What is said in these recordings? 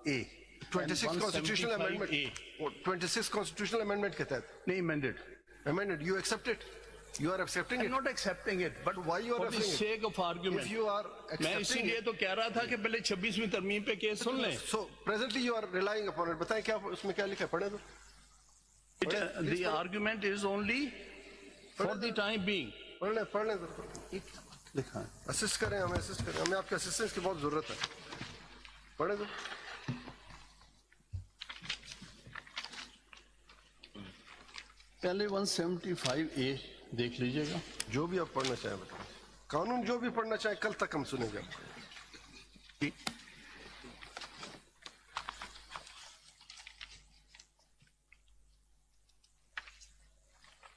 A 26 constitutional 175A. amendment 26 constitutional amendment के तहत नहीं amended. amended, you accept it, you are accepting I'm it. not accepting it, but Why you are for the referring it? sake of argument. If you are मैं accepting इसीलिए it, तो कह रहा था कि पहले 26वीं तरमीम पे केस सुन लें. so presently you are relying upon it. बताएं क्या उसमें क्या लिखा है, पढ़े तो. The argument is only for the time being. पढ़ लें तो. लिखा है. असिस्ट करें, हमें आपके असिस्टेंस की बहुत जरूरत है. पढ़े तो. पहले 175A देख लीजिएगा. जो भी आप पढ़ना चाहें बताएं. कानून जो भी पढ़ना चाहें, कल तक हम सुनेंगे आपको.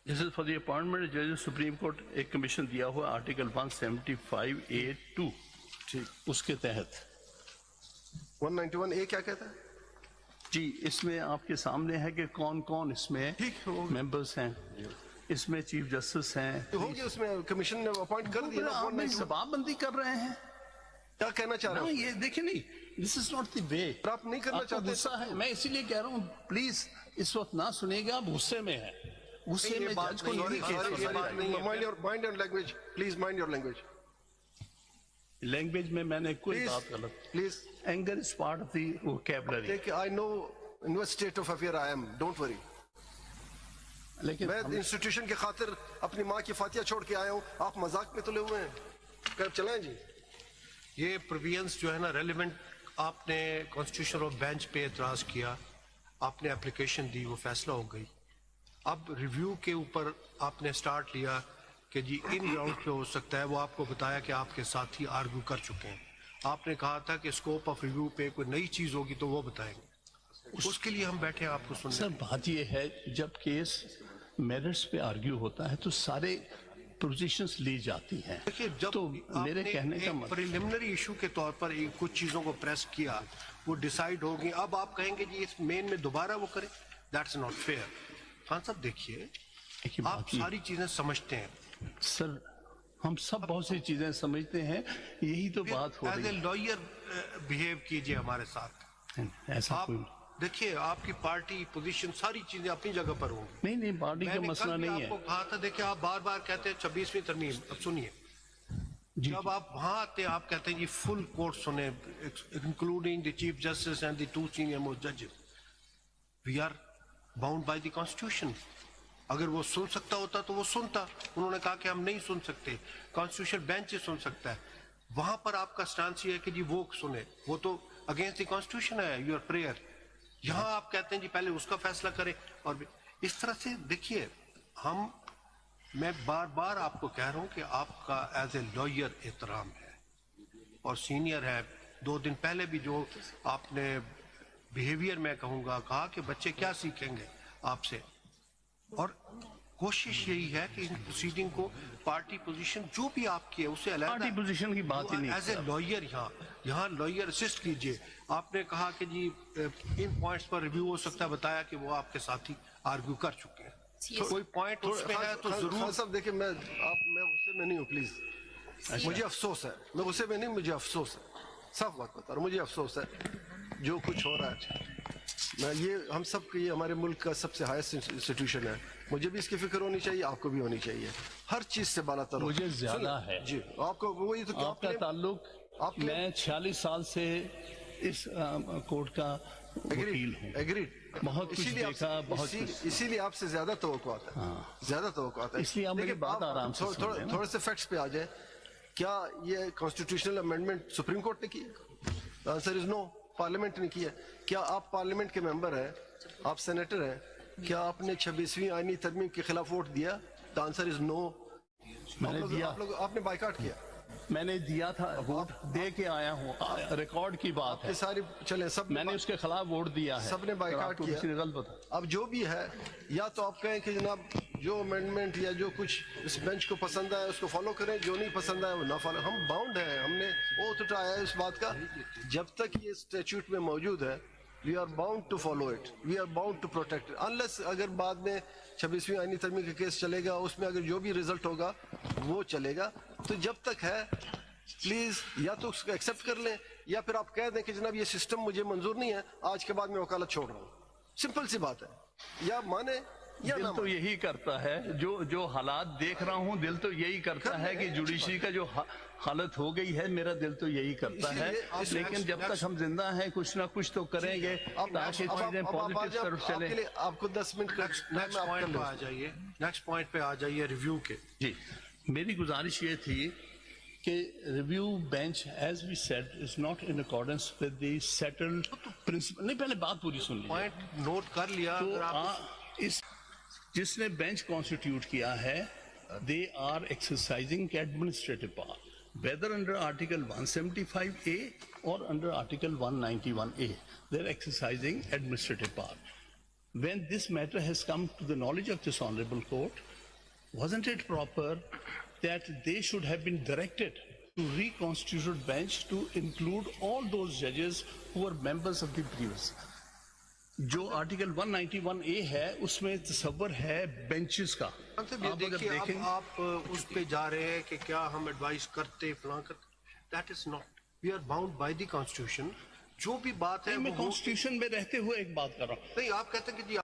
This is for the appointment of judges supreme court. एक कमीशन दिया हुआ आर्टिकल 175A(2) ठीक. उसके तहत 191A क्या कहता है? जी इसमें आपके सामने है कि कौन कौन इसमें ठीक हो गया. मेंबर्स हैं. इसमें चीफ जस्टिस हैं. तो हो गया, उसमें कमीशन ने अपॉइंट कर दिया ना. आप 191 जवाबबंदी कर रहे हैं. क्या कहना चाह ना रहे हो? ये देखिए नहीं, this is not the way. आप नहीं करना आपको चाहते. गुस्सा है, मैं इसीलिए कह रहा हूँ प्लीज इस वक्त ना सुनिएगा. आप गुस्से में है. गुस्से में जज को नहीं mind your language please, mind your language language में मैंने कोई Please. बात गलत. Please. Anger is part of the vocabulary. देखिए, I know in what state of affair I am, don't worry. लेकिन मैं इंस्टीट्यूशन की खातिर अपनी माँ की फातिया छोड़ के आया हूँ. आप मजाक में तुले हुए हैं. कर चलाएं जी. ये प्रोविजंस जो है ना रेलिवेंट, आपने कॉन्स्टिट्यूशन ऑफ बेंच पे एतराज किया, आपने एप्लीकेशन दी, वो फैसला हो गई. अब रिव्यू के ऊपर आपने स्टार्ट लिया कि जी इन ग्राउंड पे हो सकता है. वो आपको बताया कि आपके साथी आर्ग्यू कर चुके हैं. आपने कहा था कि स्कोप ऑफ रिव्यू पे कोई नई चीज होगी तो वो बताएंगे. उसके लिए हम बैठे हैं आपको सुनने. सर बात ये है, जब केस मेरिट्स पे आर्ग्यू होता है तो सारे पोजीशंस ली जाती हैं. देखिए, जब तो मेरे आपने कहने का एक मतलब प्रिलिमिनरी इशू के तौर पर कुछ चीजों को प्रेस किया, वो डिसाइड होगी. अब आप कहेंगे जी इस मेन में दोबारा वो करें, दैट्स नॉट फेयर. खान साहब देखिए, देखिए आप बात ये- सारी चीजें समझते हैं. सर हम सब बहुत सी चीजें समझते हैं. यही तो बात हो एज ए रही लॉयर बिहेव कीजिए हमारे साथ. है. ऐसा आप कोई देखिए, आपकी पार्टी पोजीशन सारी चीजें अपनी जगह पर होंगी. नहीं नहीं, पार्टी का मैंने मसला कल भी नहीं आपको है. कहा था. देखिए, आप बार बार कहते हैं 26वीं तरमीम. अब सुनिए, जी जब आप वहां आते हैं आप कहते हैं जी फुल कोर्ट सुने, including the chief justice and the 2 senior most जजेस. We are bound by the constitution. अगर वो सुन सकता होता तो वो सुनता. उन्होंने कहा कि हम नहीं सुन सकते, कॉन्स्टिट्यूशन बेंच ही सुन सकता है. वहां पर आपका स्टांस ये है कि जी वो सुने, वो तो अगेंस्ट द कॉन्स्टिट्यूशन है, योर प्रेयर. यहाँ आप कहते हैं जी पहले उसका फैसला करें. और इस तरह से देखिए, मैं बार बार आपको कह रहा हूं कि आपका एज ए लॉयर एहतराम है और सीनियर है. 2 दिन पहले भी जो आपने बिहेवियर में कहूंगा कहा कि बच्चे क्या सीखेंगे आपसे. और कोशिश यही है कि इन प्रोसीडिंग को पार्टी पोजीशन जो भी आपकी है उससे पार्टी अलग पोजीशन की बात ही नहीं एज ए है. लॉयर यहाँ लॉयर असिस्ट कीजिए. आपने कहा कि जी इन पॉइंट्स पर रिव्यू हो सकता है, बताया कि वो आपके साथी आर्ग्यू कर चुके हैं. कोई पॉइंट उसमें है तो खान जरूर. साहब देखिए, मैं गुस्से में नहीं हूँ प्लीज. मुझे अफसोस है. मैं गुस्से में नहीं, मुझे अफसोस है. साफ बात बता रहा हूँ, मुझे अफसोस है जो कुछ हो रहा है. मैं ये हम सब के, ये हमारे मुल्क का सबसे हाईएस्ट इंस्टीट्यूशन है. मुझे भी इसकी फिक्र होनी चाहिए, आपको भी होनी चाहिए. हर चीज से बाला तर मुझे ज्यादा है जी. आपको वही तो आपका ताल्लुक. मैं 46 साल से इस कोर्ट का वकील हूँ. एग्रीड. बहुत कुछ देखा, बहुत कुछ. इसीलिए आपसे ज्यादा तवक्कुआत है. ज्यादा तवक्कुआत है. इसलिए आप मेरी लेकिन बात आराम से सुन लें ना. थोड़े से फैक्ट्स पे आ जाए. क्या ये कॉन्स्टिट्यूशनल अमेंडमेंट सुप्रीम कोर्ट ने की है? Answer is no. पार्लियामेंट ने किया. क्या आप पार्लियामेंट के मेंबर हैं, आप सेनेटर हैं, क्या आपने 26वीं आईनी तरमीम के खिलाफ वोट दिया? The answer is no. मैंने दिया. आपने बाइकाट किया. मैंने दिया था, वोट दे के आया हूँ. रिकॉर्ड की बात है. ये सारी चले सब मैंने उसके खिलाफ वोट दिया है. सबने बाइकाट किया. किसी ने गलत बता. अब जो भी है, या तो आप कहें कि जनाब जो अमेंडमेंट या जो कुछ इस बेंच को पसंद आया उसको फॉलो करें, जो नहीं पसंद आया वो ना फॉलो. हम बाउंड हैं, हमने ओथ उठाया है इस बात का. जब तक ये स्टैट्यूट में मौजूद है, we are bound to follow it, we are bound to protect it. Unless अगर बाद में 26वीं आईनी तरमीम का केस चलेगा, उसमें अगर जो भी रिजल्ट होगा वो चलेगा. तो जब तक है प्लीज या तो उसको एक्सेप्ट कर लें یا پھر آپ کہہ دیں کہ جناب یہ سسٹم مجھے منظور نہیں ہے, آج کے بعد میں وکالت چھوڑ رہا ہوں. سمپل سی بات ہے, یا مانے یا دل نہ تو مانے. یہی کرتا ہے, جو حالات دیکھ رہا ہوں دل تو یہی کرتا ہے کہ جوڈیشری کا جو حالت ہو گئی ہے, میرا دل تو یہی کرتا ہے. لیکن جب تک ہم زندہ ہیں کچھ نہ کچھ تو کریں گے تاکہ چیزیں پازیٹو طرف آپ کے چلیں. لیے آپ کو 10 منٹ نیکسٹ پوائنٹ پہ آ جائیے, نیکسٹ پوائنٹ پہ آ جائیے ریویو کے. جی, میری گزارش یہ تھی کہ review bench as we said is not in accordance with the settled principle. نہیں, پہلے بات پوری سن لیجیے. پوائنٹ نوٹ کر لیا. تو اگر آپ اس جس نے بینچ کانسٹیٹیوٹ کیا ہے, they are exercising administrative power, whether under Article 175A or under Article 191A, they're exercising administrative power. When this matter has come to the knowledge of this honorable court, wasn't it proper that they should have been directed to reconstitute bench to include all those judges who were members of the previous? جو article 191A ہے اس میں تصور ہے benches کا. آپ دیکھیے, اب آپ اس پہ جا رہے ہیں کہ کیا ہم ایڈوائز کرتے فلاں کرتے. That is not, we are bound by the constitution. جو بھی بات ہے میں کانسٹیٹیوشن میں رہتے ہوئے ایک بات کر رہا ہوں. نہیں, آپ کہتے ہیں کہ جی